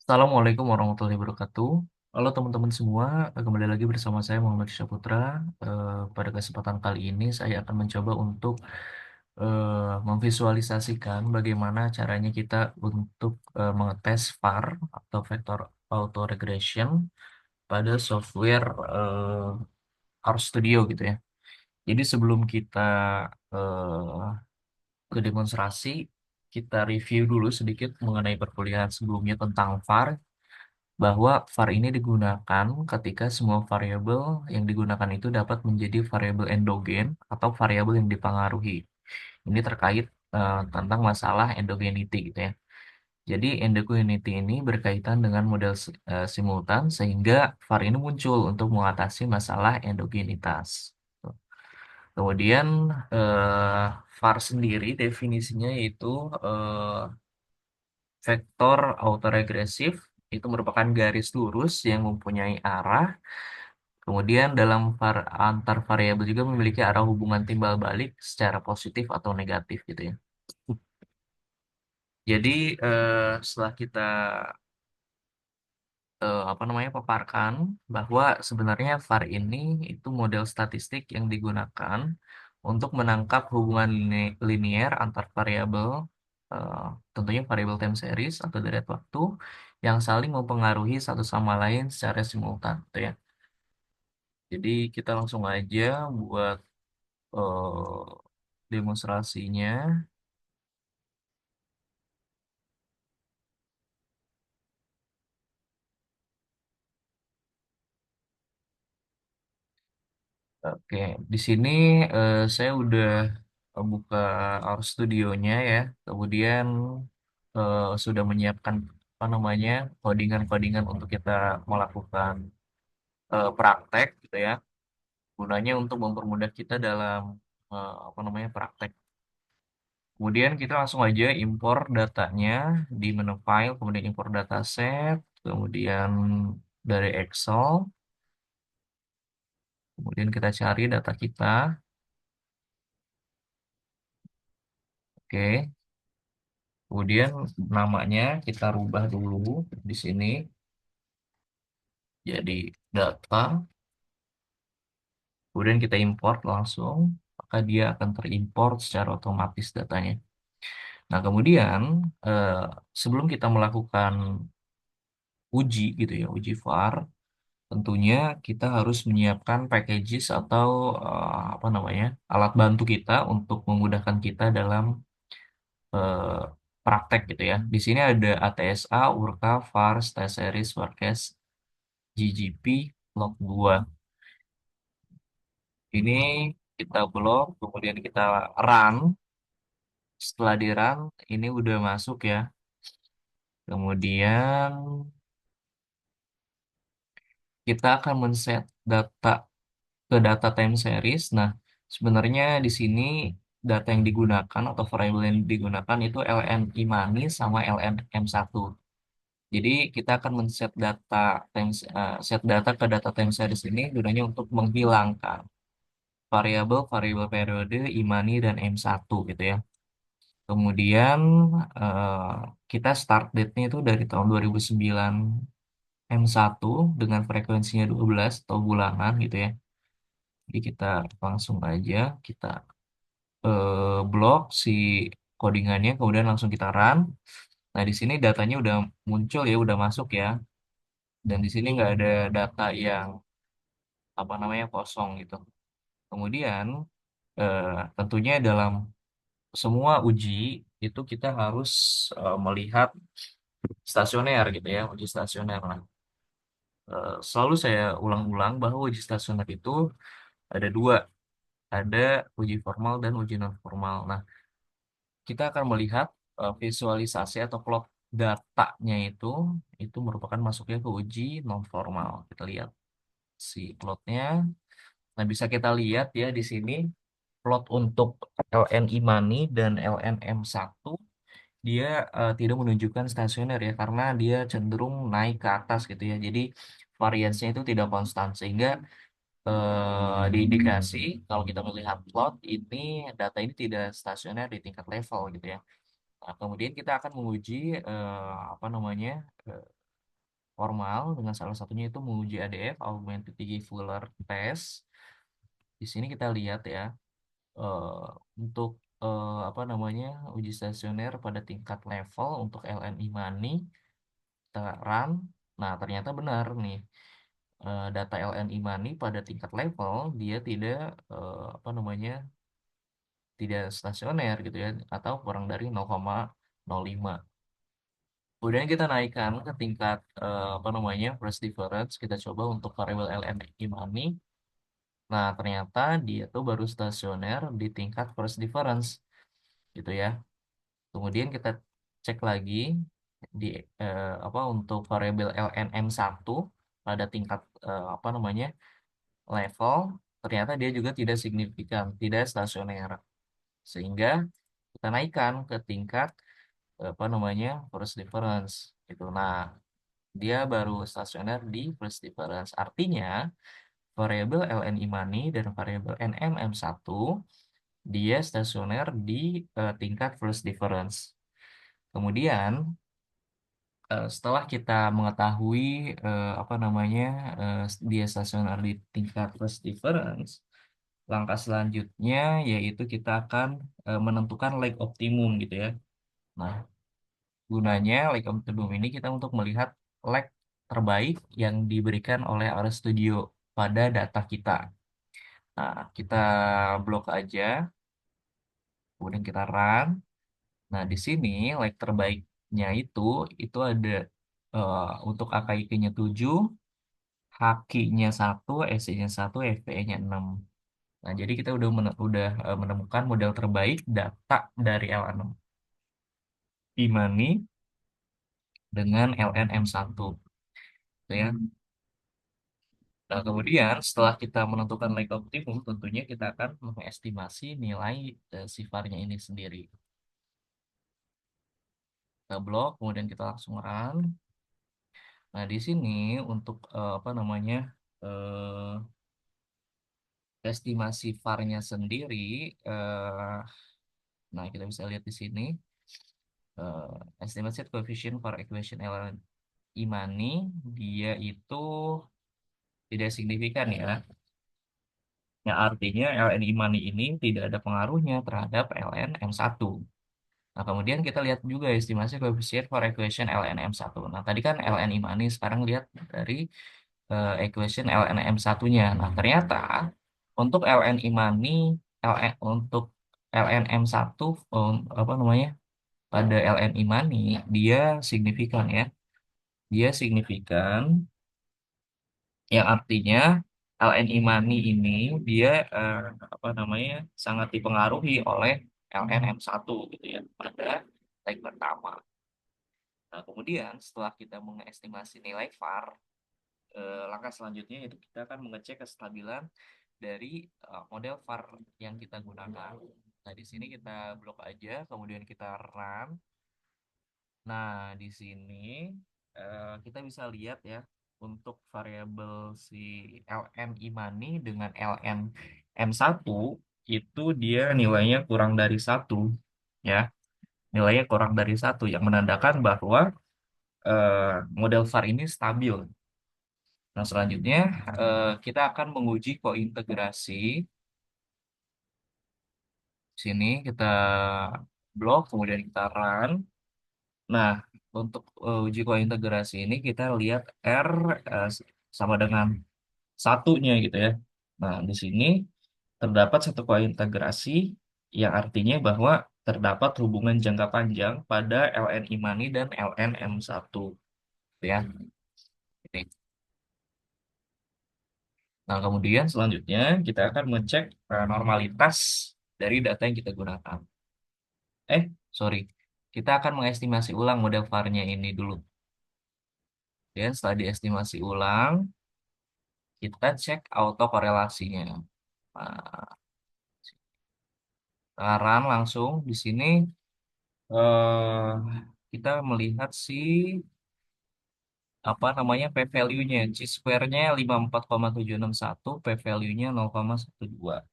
Assalamualaikum warahmatullahi wabarakatuh. Halo teman-teman semua, kembali lagi bersama saya Muhammad Syaputra. Pada kesempatan kali ini saya akan mencoba untuk memvisualisasikan bagaimana caranya kita untuk mengetes VAR atau Vector Auto Regression pada software RStudio gitu ya. Jadi sebelum kita ke demonstrasi, kita review dulu sedikit mengenai perkuliahan sebelumnya tentang VAR, bahwa var ini digunakan ketika semua variabel yang digunakan itu dapat menjadi variabel endogen atau variabel yang dipengaruhi. Ini terkait tentang masalah endogenity gitu ya. Jadi endogenity ini berkaitan dengan model simultan sehingga var ini muncul untuk mengatasi masalah endogenitas. Kemudian eh, var sendiri definisinya yaitu eh, vektor autoregresif, itu merupakan garis lurus yang mempunyai arah. Kemudian dalam antar variabel juga memiliki arah hubungan timbal balik secara positif atau negatif gitu ya. Jadi setelah kita apa namanya paparkan bahwa sebenarnya VAR ini itu model statistik yang digunakan untuk menangkap hubungan linier antar variabel, eh, tentunya variabel time series atau deret waktu yang saling mempengaruhi satu sama lain secara simultan, gitu ya. Jadi kita langsung aja buat demonstrasinya. Oke, di sini saya udah buka RStudionya ya. Kemudian sudah menyiapkan apa namanya codingan-codingan untuk kita melakukan praktek gitu ya. Gunanya untuk mempermudah kita dalam apa namanya praktek. Kemudian kita langsung aja impor datanya di menu file, kemudian impor dataset, kemudian dari Excel, kemudian kita cari data kita. Oke. Kemudian namanya kita rubah dulu di sini jadi data. Kemudian kita import langsung, maka dia akan terimport secara otomatis datanya. Nah, kemudian eh, sebelum kita melakukan uji gitu ya, uji VAR, tentunya kita harus menyiapkan packages atau apa namanya alat bantu kita untuk memudahkan kita dalam eh, praktek gitu ya. Di sini ada ATSA, URCA, VAR, T-Series, Workcast, GGP, log 2. Ini kita blok, kemudian kita run. Setelah di run, ini udah masuk ya. Kemudian kita akan men-set data ke data time series. Nah, sebenarnya di sini data yang digunakan atau variabel yang digunakan itu ln imani sama ln m1. Jadi kita akan men-set data set data ke data time series ini gunanya untuk menghilangkan variabel-variabel periode imani dan M1 gitu ya. Kemudian eh, kita start date-nya itu dari tahun 2009 M1 dengan frekuensinya 12 atau bulanan gitu ya. Jadi kita langsung aja kita blok si codingannya kemudian langsung kita run. Nah, di sini datanya udah muncul ya, udah masuk ya. Dan di sini nggak ada data yang apa namanya kosong gitu. Kemudian eh, tentunya dalam semua uji itu kita harus melihat stasioner gitu ya, uji stasioner. Nah, selalu saya ulang-ulang bahwa uji stasioner itu ada dua, ada uji formal dan uji non formal. Nah, kita akan melihat visualisasi atau plot datanya itu merupakan masuknya ke uji non formal. Kita lihat si plotnya. Nah, bisa kita lihat ya di sini plot untuk LNI Money dan LNM1 dia tidak menunjukkan stasioner ya karena dia cenderung naik ke atas gitu ya. Jadi variasinya itu tidak konstan sehingga diindikasi kalau kita melihat plot ini data ini tidak stasioner di tingkat level gitu ya. Nah, kemudian kita akan menguji apa namanya formal dengan salah satunya itu menguji ADF, Augmented Fuller Test. Di sini kita lihat ya, eh, untuk apa namanya uji stasioner pada tingkat level untuk LNI Money kita run. Nah, ternyata benar nih, data LNI Money pada tingkat level dia tidak apa namanya tidak stasioner gitu ya, atau kurang dari 0,05. Kemudian kita naikkan ke tingkat apa namanya first difference, kita coba untuk variable LNI Money. Nah, ternyata dia tuh baru stasioner di tingkat first difference gitu ya. Kemudian kita cek lagi di apa untuk variabel LNM1 pada tingkat apa namanya level, ternyata dia juga tidak signifikan, tidak stasioner. Sehingga kita naikkan ke tingkat apa namanya first difference gitu. Nah, dia baru stasioner di first difference. Artinya variabel LNI money dan variabel NMM1 dia stasioner di tingkat first difference. Kemudian setelah kita mengetahui apa namanya eh, dia stasioner di tingkat first difference, langkah selanjutnya yaitu kita akan menentukan leg optimum gitu ya. Nah, gunanya leg optimum ini kita untuk melihat leg terbaik yang diberikan oleh RStudio pada data kita. Nah, kita blok aja, kemudian kita run. Nah, di sini leg terbaiknya itu ada untuk AKIK-nya 7, HQ-nya 1, SC-nya 1, FPE-nya 6. Nah, jadi kita udah menemukan model terbaik data dari LN e-money dengan LNM1. Gitu ya. Nah, kemudian setelah kita menentukan leg optimum, tentunya kita akan mengestimasi nilai sifarnya ini sendiri. Kita blok, kemudian kita langsung run. Nah, di sini untuk apa namanya estimasi VAR-nya sendiri, eh, nah kita bisa lihat di sini estimated coefficient for equation ln Imani dia itu tidak signifikan ya. Ya artinya ln Imani ini tidak ada pengaruhnya terhadap ln M1. Nah, kemudian kita lihat juga estimasi coefficient for equation ln M1. Nah, tadi kan ln Imani, sekarang lihat dari equation ln M1-nya. Nah, ternyata untuk ln Imani, untuk ln M1 apa namanya? Pada ln Imani dia signifikan ya. Dia signifikan yang artinya LNI Money ini dia apa namanya sangat dipengaruhi oleh LNM1 gitu ya pada leg pertama. Nah, kemudian setelah kita mengestimasi nilai VAR, langkah selanjutnya itu kita akan mengecek kestabilan dari model VAR yang kita gunakan. Nah, di sini kita blok aja, kemudian kita run. Nah, di sini kita bisa lihat ya untuk variabel si ln imani dengan ln M1 itu dia nilainya kurang dari satu ya. Nilainya kurang dari satu yang menandakan bahwa model VAR ini stabil. Nah, selanjutnya kita akan menguji kointegrasi. Sini kita blok, kemudian kita run. Nah, untuk uji kointegrasi ini kita lihat R sama dengan satunya gitu ya. Nah, di sini terdapat satu kointegrasi yang artinya bahwa terdapat hubungan jangka panjang pada LNI Money dan LNM1 gitu ya. Ini. Nah, kemudian selanjutnya kita akan mengecek normalitas dari data yang kita gunakan. Sorry. Kita akan mengestimasi ulang model VAR-nya ini dulu. Dan setelah diestimasi ulang, kita cek autokorelasinya. Nah, sekarang langsung di sini eh, kita melihat si apa namanya p-value-nya, chi-square-nya 54,761, p-value-nya 0,12.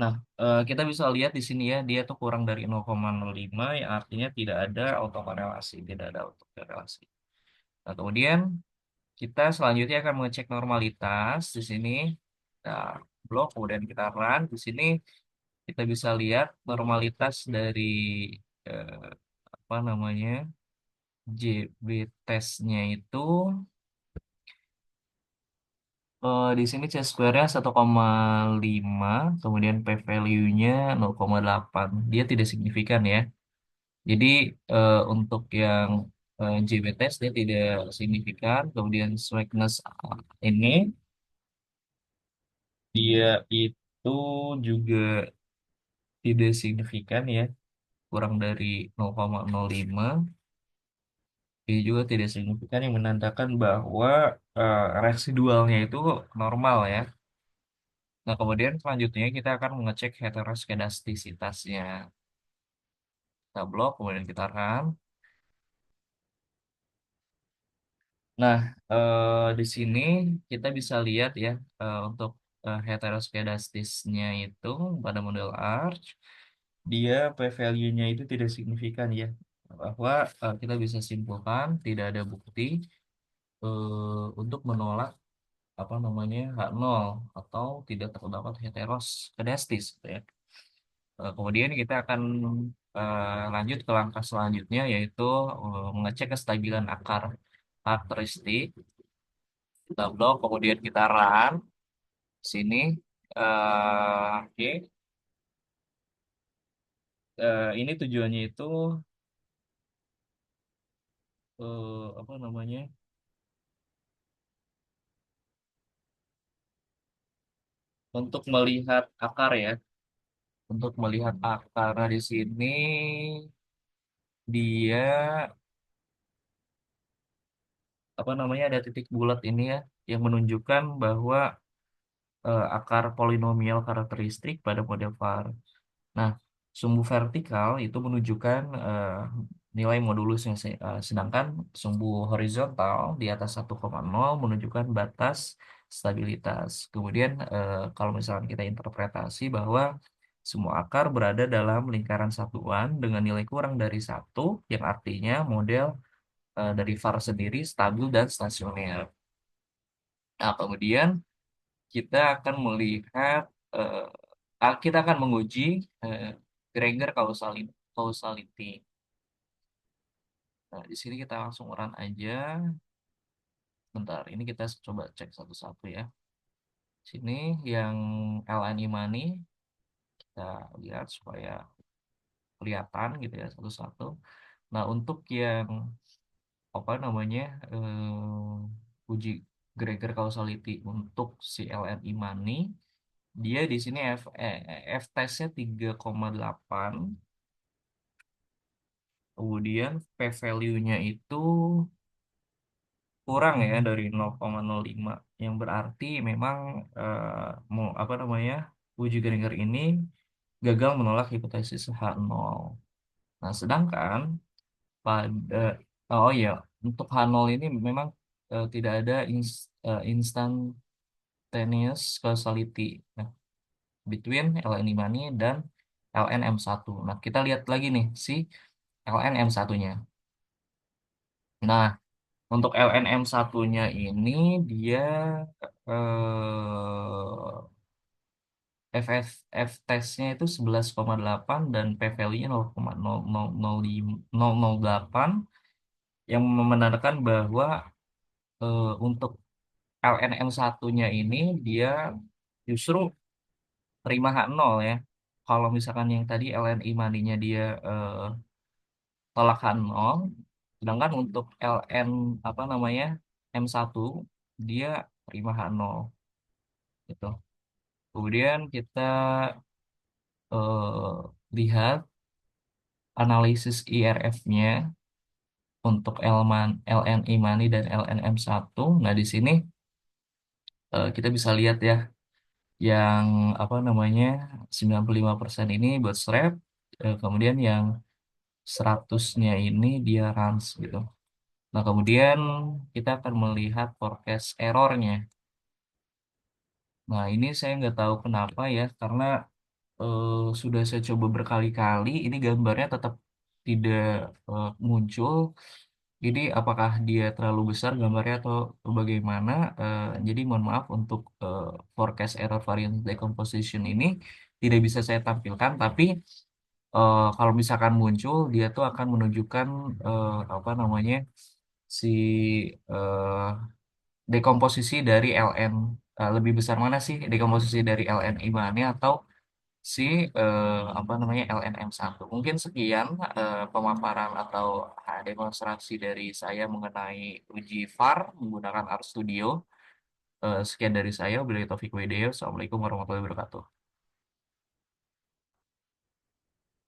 Nah, kita bisa lihat di sini ya, dia tuh kurang dari 0,05, yang artinya tidak ada autokorelasi, tidak ada autokorelasi. Nah, kemudian kita selanjutnya akan mengecek normalitas di sini. Nah, blok, kemudian kita run. Di sini kita bisa lihat normalitas dari eh, apa namanya JB testnya itu di sini C square-nya 1,5, kemudian P value-nya 0,8. Dia tidak signifikan ya. Jadi untuk yang JB test dia tidak signifikan. Kemudian swagness ini dia itu juga tidak signifikan ya, kurang dari 0,05. Ini juga tidak signifikan yang menandakan bahwa residualnya itu normal ya. Nah, kemudian selanjutnya kita akan mengecek heteroskedastisitasnya. Kita blok, kemudian kita run. Nah, di sini kita bisa lihat ya, untuk heteroskedastisnya itu pada model Arch, dia p-value-nya itu tidak signifikan ya. Bahwa kita bisa simpulkan tidak ada bukti untuk menolak apa namanya H0 atau tidak terdapat heteroskedastis gitu ya. Kemudian kita akan lanjut ke langkah selanjutnya yaitu mengecek kestabilan akar karakteristik. Kita blok, kemudian kita run sini. Oke. Ini tujuannya itu apa namanya untuk melihat akar ya, untuk melihat akar. Nah, di sini dia apa namanya ada titik bulat ini ya yang menunjukkan bahwa akar polinomial karakteristik pada model VAR. Nah, sumbu vertikal itu menunjukkan nilai modulusnya, sedangkan sumbu horizontal di atas 1,0 menunjukkan batas stabilitas. Kemudian kalau misalkan kita interpretasi bahwa semua akar berada dalam lingkaran satuan dengan nilai kurang dari satu, yang artinya model dari VAR sendiri stabil dan stasioner. Nah, kemudian kita akan melihat eh, kita akan menguji eh, Granger causality. Nah, di sini kita langsung run aja. Bentar, ini kita coba cek satu-satu ya. Sini yang LNI money kita lihat supaya kelihatan gitu ya satu-satu. Nah, untuk yang apa namanya uji Greger causality untuk si LNI money, dia di sini F testnya 3,8. Kemudian P value-nya itu kurang ya dari 0,05, yang berarti memang mau apa namanya uji Geringer ini gagal menolak hipotesis H0. Nah, sedangkan pada oh iya, untuk H0 ini memang tidak ada instantaneous causality nah, between LN ini dan LNM1. Nah, kita lihat lagi nih si LNM1-nya. Nah, untuk LNM satunya ini dia FF F testnya itu 11,8 dan P value-nya 0,00008, yang menandakan bahwa untuk LNM satunya ini dia justru terima H0 ya. Kalau misalkan yang tadi LNI maninya dia tolak H0, sedangkan untuk LN apa namanya M1 dia terima H0 gitu. Kemudian kita lihat analisis IRF-nya untuk LNI Money dan LNM1. Nah, di sini kita bisa lihat ya yang apa namanya 95% ini bootstrap, kemudian yang 100-nya ini dia runs gitu. Nah, kemudian kita akan melihat forecast errornya. Nah, ini saya nggak tahu kenapa ya, karena sudah saya coba berkali-kali, ini gambarnya tetap tidak muncul Jadi apakah dia terlalu besar gambarnya atau bagaimana? Jadi mohon maaf untuk forecast error variance decomposition ini tidak bisa saya tampilkan, tapi kalau misalkan muncul dia tuh akan menunjukkan apa namanya si eh, dekomposisi dari LN. Lebih besar mana sih dekomposisi dari LN IMA-nya atau si apa namanya LNM1. Mungkin sekian pemaparan atau demonstrasi dari saya mengenai uji VAR menggunakan RStudio. Sekian dari saya. Wabillahi taufiq walhidayah. Assalamualaikum warahmatullahi wabarakatuh.